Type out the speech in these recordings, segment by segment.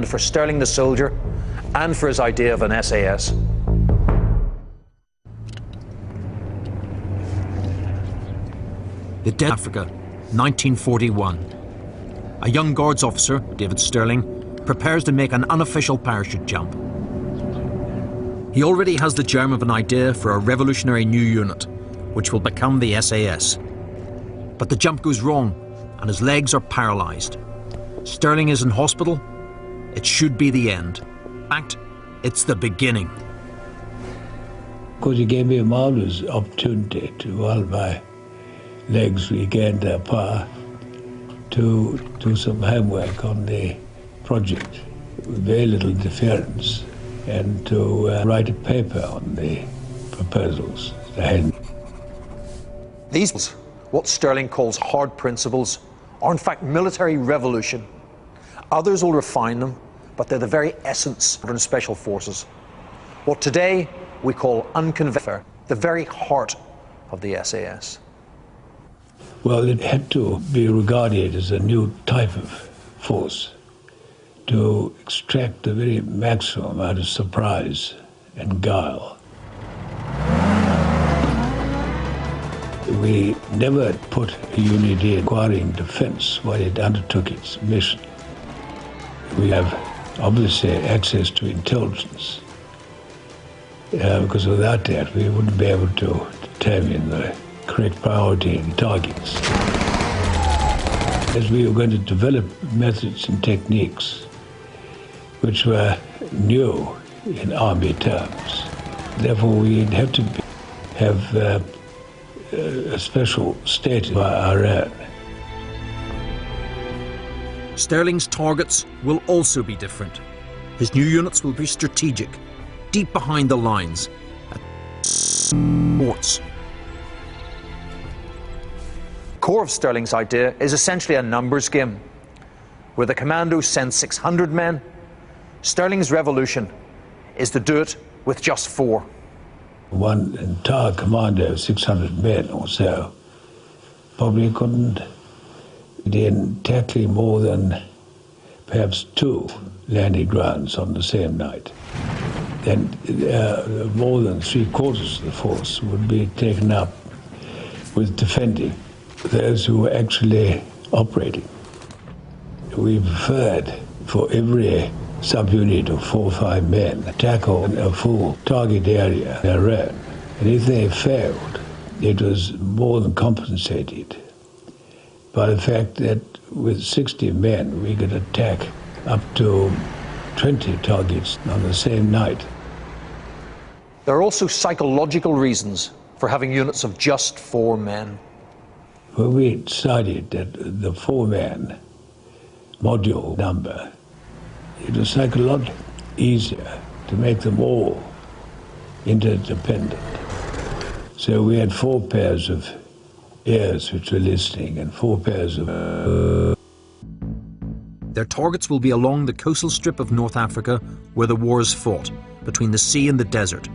for Stirling the soldier and for his idea of an SAS. The Dead Africa, 1941. A young Guards officer, David Stirling, prepares to make an unofficial parachute jump. He already has the germ of an idea for a revolutionary new unit, which will become the SAS. But the jump goes wrong, and his legs are paralysed. Stirling is in hospital. It should be the end. In fact, it's the beginning. Because he gave me a marvellous opportunity to, while my legs regained their power, to do some homework on the project with very little interference, and to write a paper on the proposals. These, what Stirling calls hard principles, are in fact military revolution. Others will refine them, but they're the very essence of modern special forces. What today we call unconventional, the very heart of the SAS. Well, it had to be regarded as a new type of force to extract the very maximum out of surprise and guile. We never put a unit in acquiring defense while it undertook its mission. We have obviously access to intelligence, because without that we wouldn't be able to determine the correct priority and targets. As we were going to develop methods and techniques which were new in army terms, therefore we'd have to have a special status of our own. Stirling's targets will also be different. His new units will be strategic, deep behind the lines, at ports. The core of Stirling's idea is essentially a numbers game. Where the commandos send 600 men, Stirling's revolution is to do it with just 4. One entire commando of 600 men or so probably couldn't then tackling more than perhaps 2 landing grounds on the same night. Then more than 3/4 of the force would be taken up with defending those who were actually operating. We preferred for every subunit of 4 or 5 men tackle a full target area on their own. And if they failed, it was more than compensated by the fact that with 60 men we could attack up to 20 targets on the same night. There are also psychological reasons for having units of just 4 men. When we decided that the 4-man module number, it was psychologically easier to make them all interdependent. So we had 4 pairs of ears which were listening and 4 pairs of... Their targets will be along the coastal strip of North Africa where the war is fought, between the sea and the desert.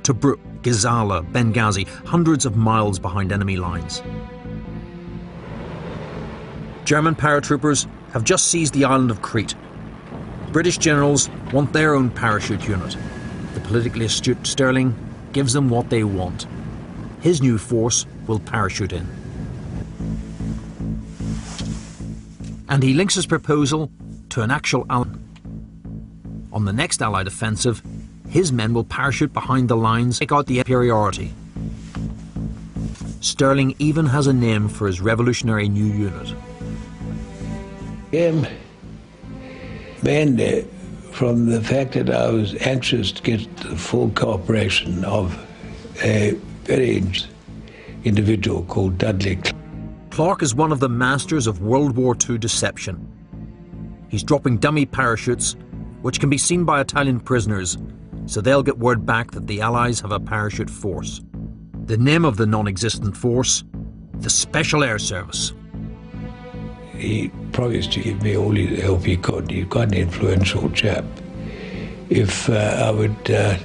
Tobruk, Gazala, Benghazi, hundreds of miles behind enemy lines. German paratroopers have just seized the island of Crete. British generals want their own parachute unit. The politically astute Stirling gives them what they want. His new force will parachute in. And he links his proposal to an actual ally. On the next Allied offensive, his men will parachute behind the lines, take out the superiority. Stirling even has a name for his revolutionary new unit. Mainly from the fact that I was anxious to get the full cooperation of a very individual called Dudley. Clark is one of the masters of World War II deception. He's dropping dummy parachutes, which can be seen by Italian prisoners, so they'll get word back that the Allies have a parachute force. The name of the non-existent force, the Special Air Service. He promised to give me all the help he could. He's quite an influential chap. If I would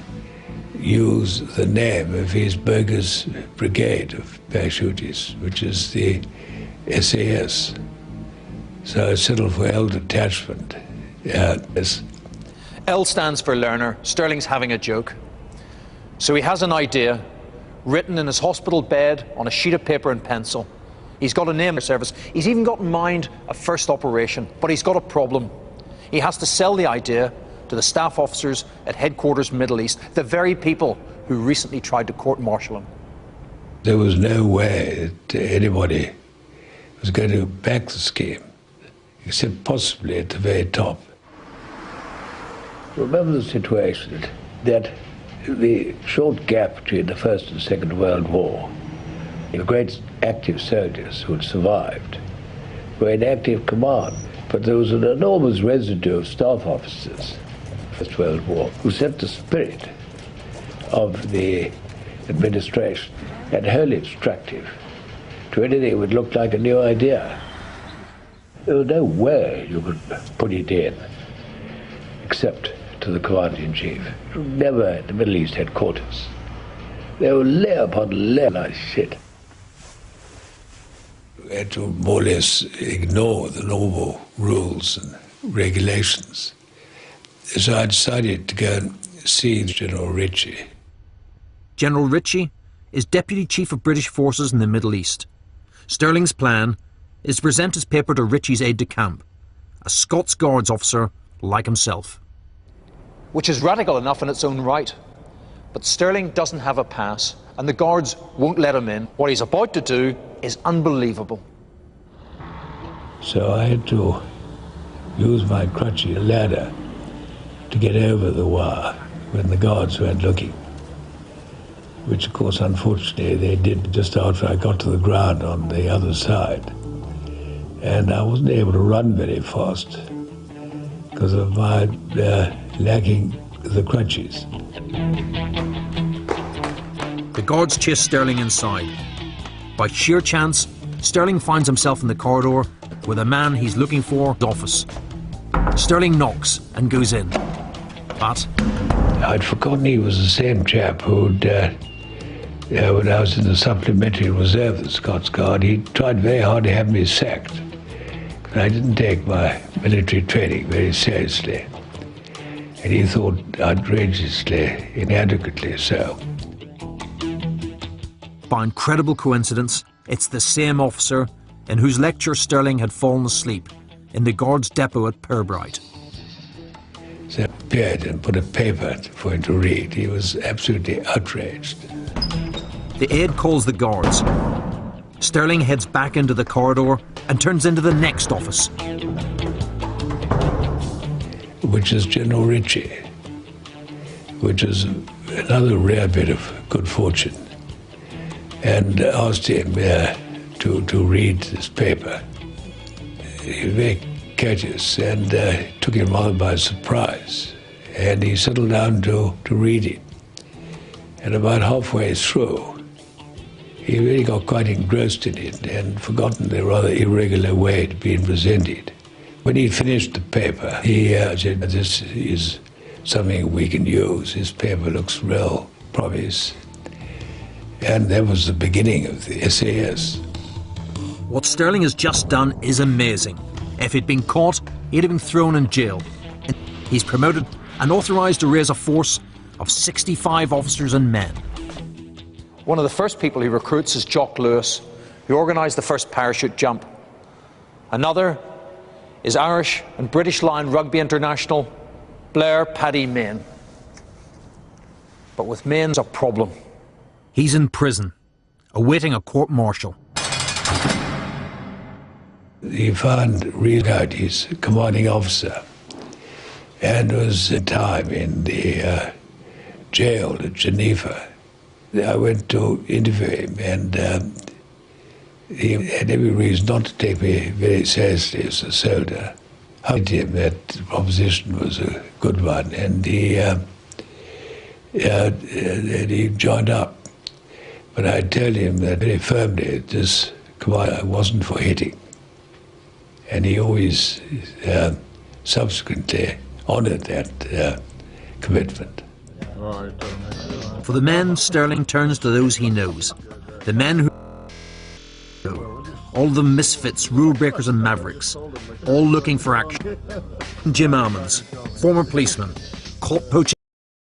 use the name of his bogus brigade of parachutists, which is the SAS. So I settled for L Detachment, Yes. L stands for learner. Stirling's having a joke. So he has an idea, written in his hospital bed on a sheet of paper and pencil. He's got a name for service. He's even got in mind a first operation, but he's got a problem. He has to sell the idea to the staff officers at Headquarters Middle East, the very people who recently tried to court-martial him. There was no way that anybody was going to back the scheme, except possibly at the very top. Remember the situation, that the short gap between the First and Second World War, the great active soldiers who had survived were in active command, but there was an enormous residue of staff officers, First World War, who set the spirit of the administration and wholly obstructive to anything that would look like a new idea. There was no way you could put it in except to the Commander-in-Chief. Never at the Middle East headquarters. They were layer upon layer like shit. We had to more or less ignore the normal rules and regulations. So I decided to go and see General Ritchie. General Ritchie is Deputy Chief of British Forces in the Middle East. Stirling's plan is to present his paper to Ritchie's aide-de-camp, a Scots Guards officer like himself. Which is radical enough in its own right. But Stirling doesn't have a pass, and the guards won't let him in. What he's about to do is unbelievable. So I had to use my crutchy ladder to get over the wire when the guards weren't looking, which of course unfortunately they did just after I got to the ground on the other side. And I wasn't able to run very fast because of my lacking the crutches. The guards chase Stirling inside. By sheer chance, Stirling finds himself in the corridor with a man he's looking for in his office. Stirling knocks and goes in, but I'd forgotten he was the same chap who'd, when I was in the supplementary reserve of the Scots Guard, he tried very hard to have me sacked. And I didn't take my military training very seriously. And he thought outrageously, inadequately so. by incredible coincidence, it's the same officer in whose lecture Stirling had fallen asleep in the Guards depot at Pirbright. So I appeared and put a paper for him to read. He was absolutely outraged. The aide calls the Guards. Stirling heads back into the corridor and turns into the next office, which is General Ritchie, which is another rare bit of good fortune, and asked him to read this paper. He was very courteous and took him rather by surprise, and he settled down to read it. And about halfway through, he really got quite engrossed in it and forgotten the rather irregular way it had been presented. When he finished the paper, he said, "This is something we can use. This paper looks real promise." And that was the beginning of the SAS. What Stirling has just done is amazing. If he'd been caught, he'd have been thrown in jail. He's promoted and authorised to raise a force of 65 officers and men. One of the first people he recruits is Jock Lewis, who organised the first parachute jump. Another is Irish and British Lion rugby international Blair Paddy Mayne. But with Mayne's a problem. He's in prison, awaiting a court-martial. He found read out his commanding officer and was in time in the jail at Geneva. I went to interview him, and he had every reason not to take me very seriously as a soldier. I told him that the proposition was a good one, and he joined up. But I told him that very firmly this command wasn't for hitting. And he always subsequently honoured that commitment. For the men, Stirling turns to those he knows, the men who all the misfits, rule breakers and mavericks, all looking for action. Jim Almonds, former policeman, caught poaching